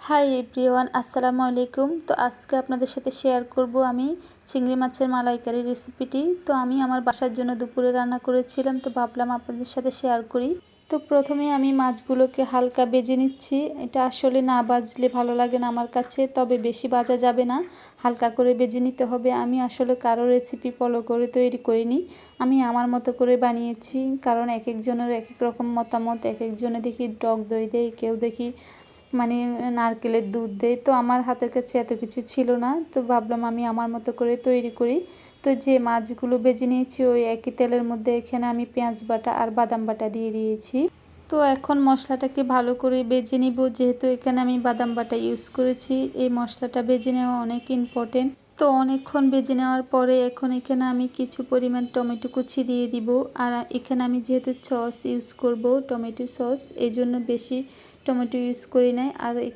Hi everyone, আসসালামু আলাইকুম। তো আজকে আপনাদের সাথে শেয়ার করব আমি চিংড়ি মাছের মালাইকারি রেসিপিটি। তো আমি আমার বাসার জন্য দুপুরে রান্না করেছিলাম, তো ভাবলাম আপনাদের সাথে শেয়ার করি। তো প্রথমে আমি মাছগুলোকে হালকা ভেজে নিচ্ছি। এটা আসলে না ভাজলে ভালো লাগে না আমার কাছে, তবে বেশি ভাজা যাবে না, হালকা করে ভেজে নিতে হবে। আমি আসলে কারো রেসিপি ফলো করে তৈরি করিনি, আমি আমার মতো করে বানিয়েছি। কারণ এক একজনের এক এক রকম মতামত, এক একজনে দেখি টক দই দেয়, কেউ দেখি নারকেলের দুধ দেয়। তো আমার হাতের কাছে এত কিছু ছিল না, তো ভাবলাম আমি আমার মতো করে তৈরি করি। তো যে মাছগুলো ভেজে নিয়েছি ওই একই তেলের মধ্যে এখানে আমি পেঁয়াজ বাটা আর বাদাম বাটা দিয়ে দিয়েছি। তো এখন মশলাটাকে ভালো করে ভেজে নিব। যেহেতু এখানে আমি বাদাম বাটা ইউজ করেছি, এই মশলাটা ভেজে নেওয়া অনেক ইম্পর্টেন্ট। তো অনেকক্ষণ ভেজে নেওয়ার পরে এখন এখানে আমি কিছু পরিমাণ টমেটো কুচি দিয়ে দিব। আর এখানে আমি যেহেতু সস ইউজ করব, টমেটো সস, এই জন্য বেশি টমেটো ইউজ করি নাই। আর এখানে